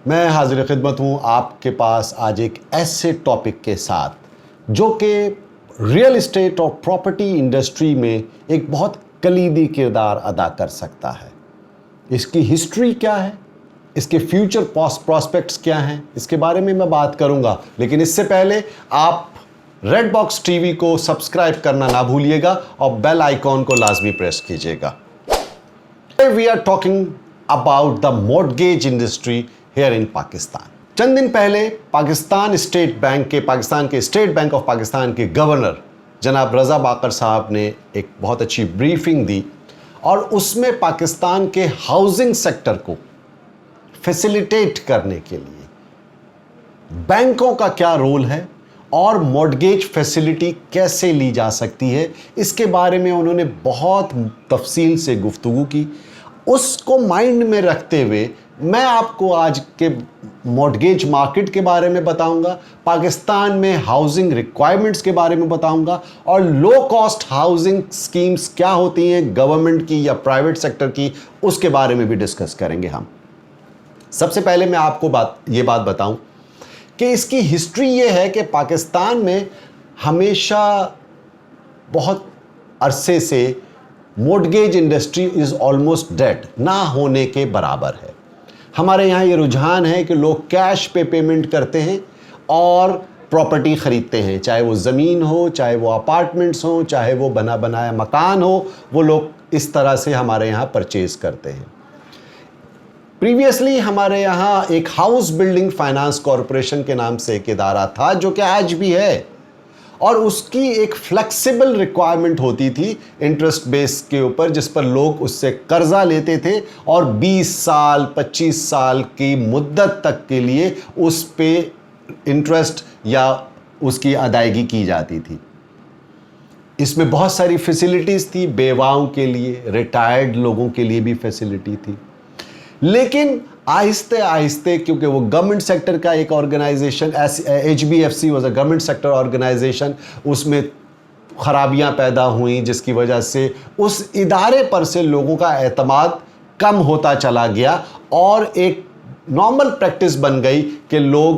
میں حاضر خدمت ہوں آپ کے پاس آج ایک ایسے ٹاپک کے ساتھ جو کہ ریئل اسٹیٹ اور پراپرٹی انڈسٹری میں ایک بہت کلیدی کردار ادا کر سکتا ہے۔ اس کی ہسٹری کیا ہے، اس کے فیوچر پراسپیکٹس کیا ہیں، اس کے بارے میں بات کروں گا، لیکن اس سے پہلے آپ ریڈ باکس ٹی وی کو سبسکرائب کرنا نہ بھولیے گا اور بیل آئیکن کو لازمی پریس کیجیے گا۔ We are talking about the mortgage industry here in Pakistan. چند دن پہلے پاکستان کے اسٹیٹ بینک آف پاکستان کے گورنر جناب رضا باقر صاحب نے ایک بہت اچھی بریفنگ دی اور اس میں پاکستان کے ہاؤسنگ سیکٹر کو فیسیلیٹیٹ کرنے کے لیے بینکوں کا کیا رول ہے اور مورٹگیج فیسیلٹی کیسے لی جا سکتی ہے، اس کے بارے میں انہوں نے بہت تفصیل سے گفتگو کی۔ اس کو مائنڈ میں رکھتے ہوئے میں آپ کو آج کے مورٹگیج مارکیٹ کے بارے میں بتاؤں گا، پاکستان میں ہاؤسنگ ریکوائرمنٹس کے بارے میں بتاؤں گا، اور لو کاسٹ ہاؤسنگ سکیمز کیا ہوتی ہیں گورنمنٹ کی یا پرائیویٹ سیکٹر کی، اس کے بارے میں بھی ڈسکس کریں گے ہم۔ سب سے پہلے میں آپ کو یہ بات بتاؤں کہ اس کی ہسٹری یہ ہے کہ پاکستان میں ہمیشہ بہت عرصے سے mortgage industry is almost dead, نہ ہونے کے برابر ہے۔ ہمارے یہاں یہ رجحان ہے کہ لوگ کیش پہ پیمنٹ کرتے ہیں اور پراپرٹی خریدتے ہیں، چاہے وہ زمین ہو، چاہے وہ اپارٹمنٹس ہوں، چاہے وہ بنا بنایا مکان ہو، وہ لوگ اس طرح سے ہمارے یہاں پرچیز کرتے ہیں۔ پریویسلی ہمارے یہاں ایک ہاؤس بلڈنگ فائنانس کارپوریشن کے نام سے ایک ادارہ تھا جو کہ آج بھی ہے، اور اس کی ایک فلیکسیبل ریکوائرمنٹ ہوتی تھی انٹرسٹ بیس کے اوپر، جس پر لوگ اس سے قرضہ لیتے تھے اور 20 سال 25 سال کی مدت تک کے لیے اس پہ انٹرسٹ یا اس کی ادائیگی کی جاتی تھی۔ اس میں بہت ساری فیسیلیٹیز تھی، بیواؤں کے لیے، ریٹائرڈ لوگوں کے لیے بھی فیسیلیٹی تھی، لیکن آہستہ آہستہ کیونکہ وہ گورنمنٹ سیکٹر کا ایک organization, HBFC was a government sector organization, اس میں خرابیاں پیدا ہوئیں جس کی وجہ سے اس ادارے پر سے لوگوں کا اعتماد کم ہوتا چلا گیا، اور ایک نارمل پریکٹس بن گئی کہ لوگ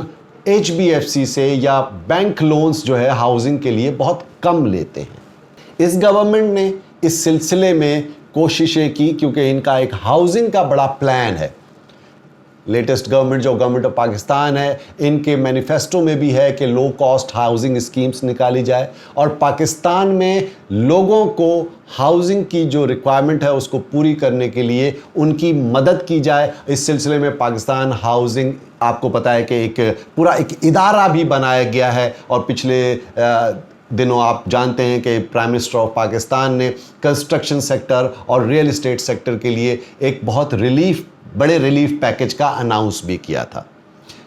HBFC سے یا بینک لونز جو ہے ہاؤسنگ کے لیے بہت کم لیتے ہیں۔ اس گورنمنٹ نے اس سلسلے میں کوششیں کی کیونکہ ان کا ایک ہاؤسنگ کا بڑا پلان ہے۔ لیٹسٹ گورنمنٹ جو گورنمنٹ آف پاکستان ہے، ان کے مینیفیسٹو میں بھی ہے کہ لو کاسٹ ہاؤسنگ اسکیمز نکالی جائے اور پاکستان میں لوگوں کو ہاؤسنگ کی جو ریکوائرمنٹ ہے اس کو پوری کرنے کے لیے ان کی مدد کی جائے۔ اس سلسلے میں پاکستان ہاؤسنگ، آپ کو پتہ ہے کہ ایک پورا ایک ادارہ بھی بنایا گیا ہے، اور پچھلے دنوں آپ جانتے ہیں کہ پرائم منسٹر آف پاکستان نے کنسٹرکشن سیکٹر اور ریئل اسٹیٹ سیکٹر کے لیے ایک بہت بڑے ریلیف پیکج کا اناؤنس بھی کیا تھا،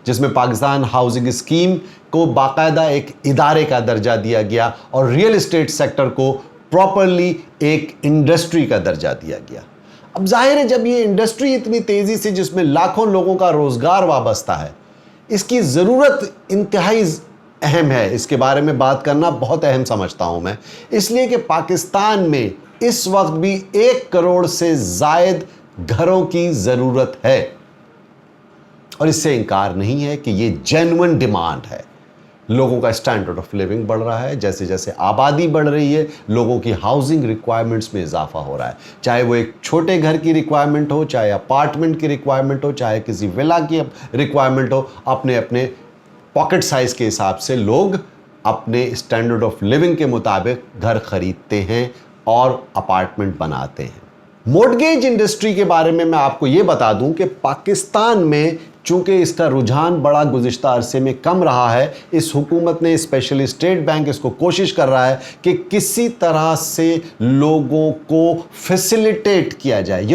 جس میں پاکستان ہاؤسنگ اسکیم کو باقاعدہ ایک ادارے کا درجہ دیا گیا اور ریئل اسٹیٹ سیکٹر کو پراپرلی ایک انڈسٹری کا درجہ دیا گیا۔ اب ظاہر ہے جب یہ انڈسٹری اتنی تیزی سے، جس میں لاکھوں لوگوں کا روزگار وابستہ ہے، اس کی ضرورت انتہائی اہم ہے، اس کے بارے میں بات کرنا بہت اہم سمجھتا ہوں میں، اس لیے کہ پاکستان میں اس وقت بھی 1 کروڑ سے زائد گھروں کی ضرورت ہے، اور اس سے انکار نہیں ہے کہ یہ جینوئن ڈیمانڈ ہے۔ لوگوں کا اسٹینڈرڈ آف لیونگ بڑھ رہا ہے، جیسے جیسے آبادی بڑھ رہی ہے لوگوں کی ہاؤسنگ ریکوائرمنٹس میں اضافہ ہو رہا ہے، چاہے وہ ایک چھوٹے گھر کی ریکوائرمنٹ ہو، چاہے اپارٹمنٹ کی ریکوائرمنٹ ہو، چاہے کسی ولا کی ریکوائرمنٹ ہو، اپنے پاکٹ سائز کے حساب سے لوگ اپنے اسٹینڈرڈ آف لیونگ کے مطابق گھر خریدتے ہیں اور اپارٹمنٹ بناتے ہیں۔ مورٹگیج انڈسٹری کے بارے میں آپ کو یہ بتا دوں کہ پاکستان میں چونکہ اس کا رجحان بڑا گزشتہ عرصے میں کم رہا ہے، اس حکومت نے اسپیشلی اسٹیٹ بینک اس کو کوشش کر رہا ہے کہ کسی طرح سے لوگوں کو فیسیلیٹیٹ کیا جائے،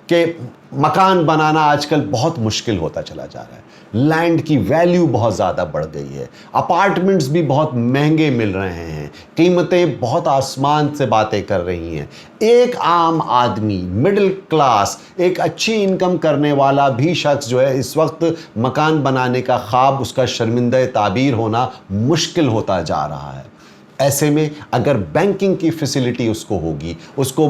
کہ مکان بنانا آج کل بہت مشکل ہوتا چلا جا رہا ہے، لینڈ کی ویلیو بہت زیادہ بڑھ گئی ہے، اپارٹمنٹس بھی بہت مہنگے مل رہے ہیں، قیمتیں بہت آسمان سے باتیں کر رہی ہیں۔ ایک عام آدمی، مڈل کلاس، ایک اچھی انکم کرنے والا بھی شخص جو ہے اس وقت مکان بنانے کا خواب اس کا شرمندہ تعبیر ہونا مشکل ہوتا جا رہا ہے۔ ایسے میں اگر بینکنگ کی فیسیلیٹی اس کو ہوگی، اس کو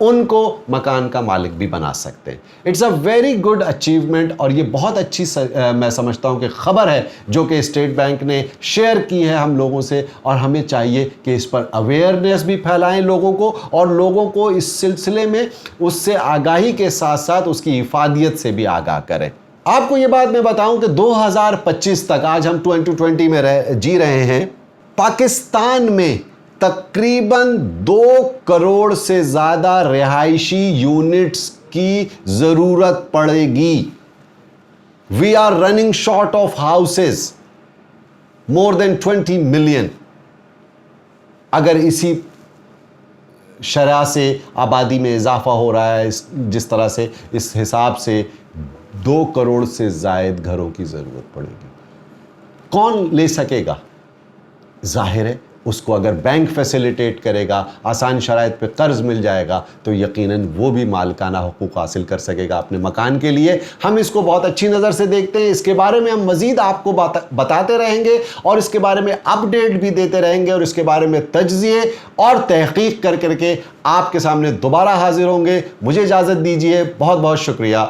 ان کو مکان کا مالک بھی بنا سکتے ہیں. It's a very good achievement, اور یہ بہت اچھی میں سمجھتا ہوں کہ خبر ہے جو کہ اسٹیٹ بینک نے شیئر کی ہے ہم لوگوں سے, اور ہمیں چاہیے کہ اس پر اویئرنیس بھی پھیلائیں لوگوں کو, اور لوگوں کو اس سلسلے میں اس سے آگاہی کے ساتھ ساتھ اس کی افادیت سے بھی آگاہ کریں. آپ کو یہ بات میں بتاؤں کہ 2025 تک, آج ہم 2020 میں جی رہے ہیں, پاکستان میں تقریباً 2 کروڑ سے زیادہ رہائشی یونٹس کی ضرورت پڑے گی. We are running short of houses, more than 20 million. اگر اسی شرح سے آبادی میں اضافہ ہو رہا ہے جس طرح سے, اس حساب سے 2 کروڑ سے زائد گھروں کی ضرورت پڑے گی. کون لے سکے گا؟ ظاہر ہے اس کو اگر بینک فیسیلیٹیٹ کرے گا, آسان شرائط پہ قرض مل جائے گا, تو یقیناً وہ بھی مالکانہ حقوق حاصل کر سکے گا اپنے مکان کے لیے. ہم اس کو بہت اچھی نظر سے دیکھتے ہیں. اس کے بارے میں ہم مزید آپ کو بتاتے رہیں گے, اور اس کے بارے میں اپڈیٹ بھی دیتے رہیں گے, اور اس کے بارے میں تجزیے اور تحقیق کر کے آپ کے سامنے دوبارہ حاضر ہوں گے. مجھے اجازت دیجیے. بہت بہت شکریہ.